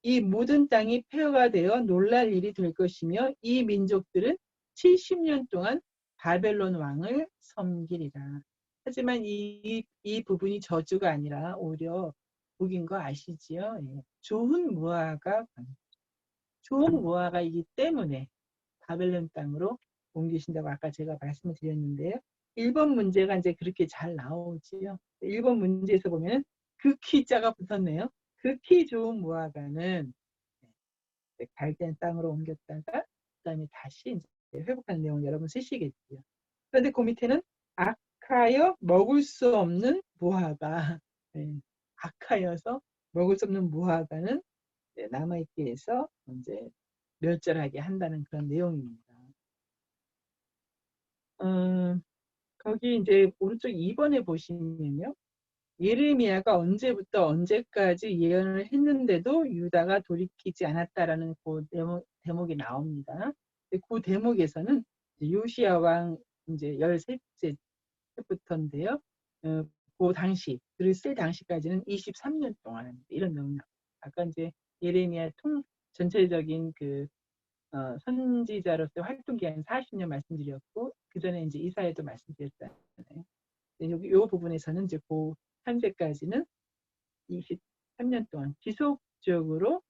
이 모든 땅이 폐허가 되어 놀랄 일이 될 것이며 이 민족들은 70년 동안 바벨론 왕을 섬기리라. 하지만 이 부분이 저주가 아니라 오히려 복인 거 아시지요? 예. 좋은 무화과이기 때문에 바벨론 땅으로 옮기신다고 아까 제가 말씀을 드렸는데요. 1번 문제가 이제 그렇게 잘 나오지요. 1번 문제에서 보면 극히 자가 붙었네요. 극히 좋은 무화과는 갈대한 땅으로 옮겼다가 그다음에 다시 이제 회복하는 내용을 여러분 쓰시겠지요. 그런데 그 밑에는 악하여 먹을 수 없는 무화과. 네. 악하여서 먹을 수 없는 무화과는 남아있게 해서 이제 멸절하게 한다는 그런 내용입니다. 거기 이제 오른쪽 2번에 보시면요. 예레미야가 언제부터 언제까지 예언을 했는데도 유다가 돌이키지 않았다라는 그 대목이 나옵니다. 그 대목에서는 요시야 왕 이제 13째 때부터인데요. 그 당시, 글을 쓸 당시까지는 23년 동안 이런 내용이 나옵니다. 아까 이제 예레미야 전체적인 그 선지자로서의 활동 기간 40년 말씀드렸고 그 전에 이제 이사야도 말씀드렸잖아요. 여기 이 부분에서는 이제 그 현재까지는 23년 동안 지속적으로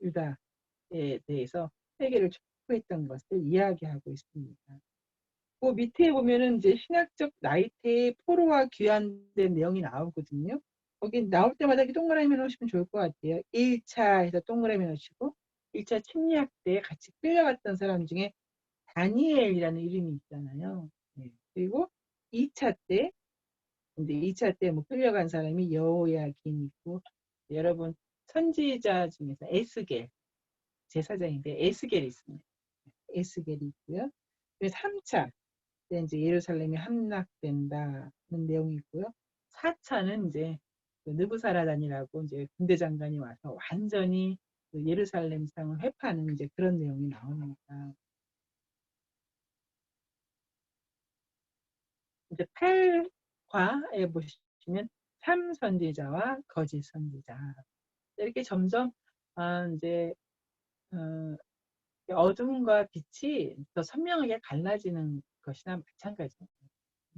유다에 대해서 세계를 촉구했던 것을 이야기하고 있습니다. 그 밑에 보면은 이제 신학적 나이테의 포로와 귀환된 내용이 나오거든요. 거기 나올 때마다 동그라미 넣으시면 좋을 것 같아요. 1차에서 동그라미 넣으시고 1차 침략 때 같이 끌려갔던 사람 중에 다니엘이라는 이름이 있잖아요. 네. 그리고 2차 때 이제 2차 때 뭐 끌려간 사람이 여호야긴 있고 여러분 선지자 중에서 에스겔 제사장인데 에스겔이 있습니다. 에스겔이 있고요. 3차 때 이제 예루살렘이 함락된다는 내용이 있고요. 4차는 이제 그 느부사라단이라고 이제 군대 장관이 와서 완전히 그 예루살렘 상을 회파하는 이제 그런 내용이 나옵니다. 이제 8과에 보시면 참 선지자와 거짓 선지자 이렇게 점점 이제 어둠과 빛이 더 선명하게 갈라지는 것이나 마찬가지입니다.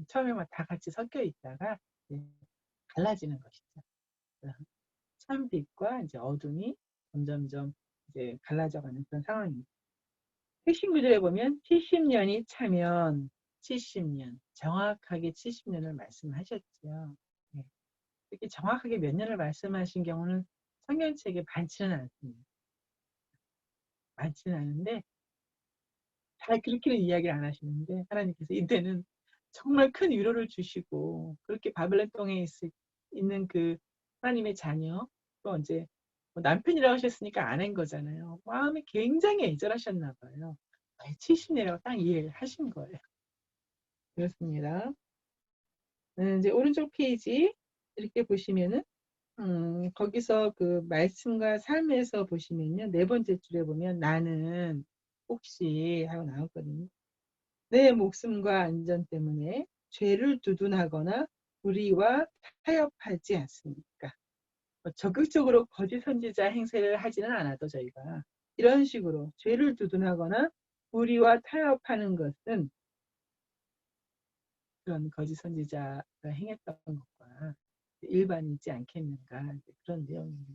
처음에만 다 같이 섞여 있다가 갈라지는 것이죠. 참 빛과 이제 어둠이 점점점 이제 갈라져가는 그런 상황입니다. 핵심 구절에 보면 70년이 차면 70년, 정확하게 70년을 말씀하셨죠. 네. 이렇게 정확하게 몇 년을 말씀하신 경우는 성경책에 많지는 않습니다. 많지는 않은데 잘 그렇게는 이야기를 안 하시는데 하나님께서 이때는 정말 큰 위로를 주시고 그렇게 바벨론 땅에 있는 그 하나님의 자녀 또 이제 남편이라고 하셨으니까 아내인 거잖아요. 마음이 굉장히 애절하셨나 봐요. 70년이라고 딱 이해를 하신 거예요. 그렇습니다. 이제 오른쪽 페이지 이렇게 보시면은 거기서 그 말씀과 삶에서 보시면요. 4번째 줄에 보면 나는 혹시 하고 나왔거든요. 내 목숨과 안전 때문에 죄를 두둔하거나 우리와 타협하지 않습니까? 적극적으로 거짓 선지자 행세를 하지는 않아도 저희가 이런 식으로 죄를 두둔하거나 우리와 타협하는 것은 그런 거짓 선지자가 행했던 것과 일반이지 않겠는가 그런 내용입니다.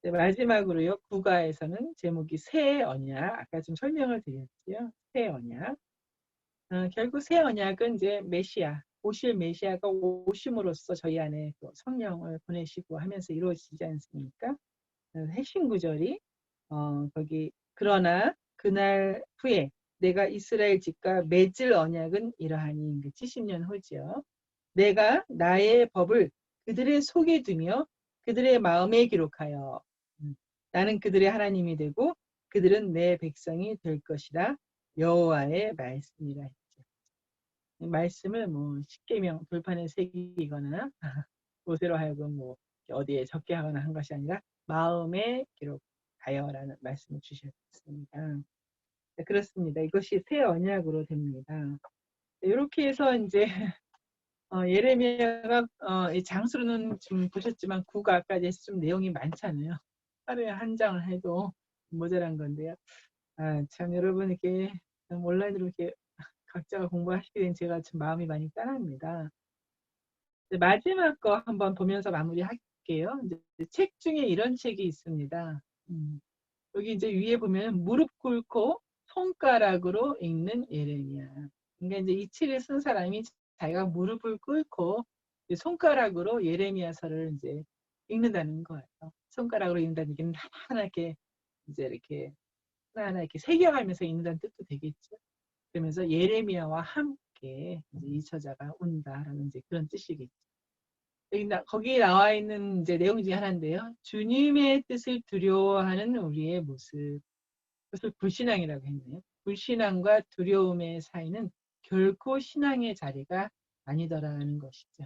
네, 마지막으로요. 국가에서는 제목이 새 언약 아까 좀 설명을 드렸지요. 새 언약 결국 새 언약은 이제 메시아 오실 메시아가 오심으로써 저희 안에 또 성령을 보내시고 하면서 이루어지지 않습니까? 핵심 구절이 거기 그러나 그날 후에 내가 이스라엘 집과 맺을 언약은 이러하니 70년 후지요. 내가 나의 법을 그들의 속에 두며 그들의 마음에 기록하여 나는 그들의 하나님이 되고 그들은 내 백성이 될 것이라 여호와의 말씀이라 했죠. 말씀을 뭐 십계명 돌판에 새기거나 모세로 하여금 뭐 어디에 적게 하거나 한 것이 아니라 마음에 기록하여라는 말씀을 주셨습니다. 네, 그렇습니다. 이것이 새 언약으로 됩니다. 이렇게 해서 이제 예레미야가 이 장수로는 지금 보셨지만 국아까지 해서 좀 내용이 많잖아요. 하루에 한 장을 해도 모자란 건데요. 참 여러분 이렇게 온라인으로 이렇게 각자가 공부하시게 된 제가 좀 마음이 많이 짠합니다. 마지막 거 한번 보면서 마무리할게요. 이제 책 중에 이런 책이 있습니다. 여기 이제 위에 보면 무릎 꿇고 손가락으로 읽는 예레미야. 그러니까 이제 이 책을 쓴 사람이 자기가 무릎을 꿇고 손가락으로 예레미야서를 이제 읽는다는 거예요. 손가락으로 읽는다는 얘기는 하나하나 이렇게 이제 이렇게 하나하나 이렇게 새겨가면서 읽는다는 뜻도 되겠죠. 그러면서 예레미야와 함께 이제 이 저자가 온다라는 이제 그런 뜻이겠죠. 거기에 나와 있는 이제 내용 중에 하나인데요. 주님의 뜻을 두려워하는 우리의 모습. 그것을 불신앙이라고 했네요. 불신앙과 두려움의 사이는 결코 신앙의 자리가 아니더라는 것이죠.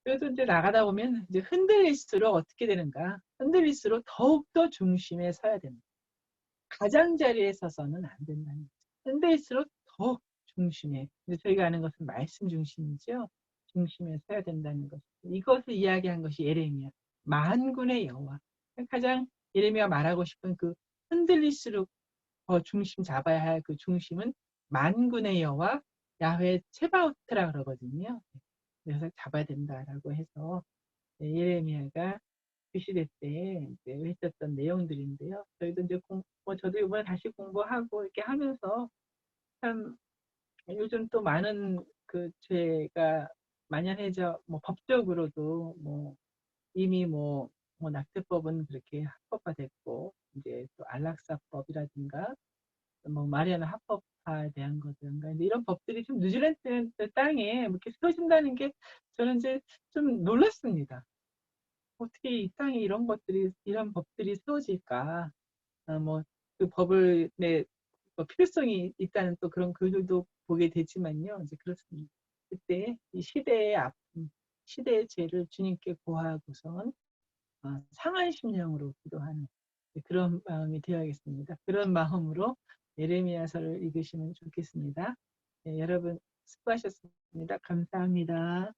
그래도 이제 나가다 보면 이제 흔들릴수록 어떻게 되는가? 흔들릴수록 더욱더 중심에 서야 됩니다. 가장자리에 서서는 안 된다는 거죠. 흔들릴수록 더 중심에. 저희가 아는 것은 말씀 중심이죠. 중심에 서야 된다는 것. 이것을 이야기한 것이 예레미야. 만군의 여호와. 가장 예레미야가 말하고 싶은 그 흔들릴수록 더 중심 잡아야 할 그 중심은 만군의 여호와 야훼 체바오트라 그러거든요. 그래서 잡아야 된다라고 해서 예레미야가 시대 때 이제 했었던 내용들인데요. 저희도 이제 저도 이번에 다시 공부하고 이렇게 하면서 참 요즘 또 많은 그 죄가 만연해져 뭐 법적으로도 뭐 이미 뭐 낙태법은 그렇게 합법화됐고 이제 또 안락사법이라든가 뭐 마리아나 합법화에 대한 것들인가 이런 법들이 좀 뉴질랜드 땅에 이렇게 세워진다는 게 저는 이제 좀 놀랐습니다. 어떻게 이 땅에 이런 법들이 세워질까? 그 법을 뭐 필요성이 있다는 또 그런 글들도 보게 되지만요. 이제 그렇습니다. 그때 이 시대의 아픔, 시대의 죄를 주님께 고하고선 상한 심령으로 기도하는 그런 마음이 되어야겠습니다. 그런 마음으로 예레미야서를 읽으시면 좋겠습니다. 네, 여러분 수고하셨습니다. 감사합니다.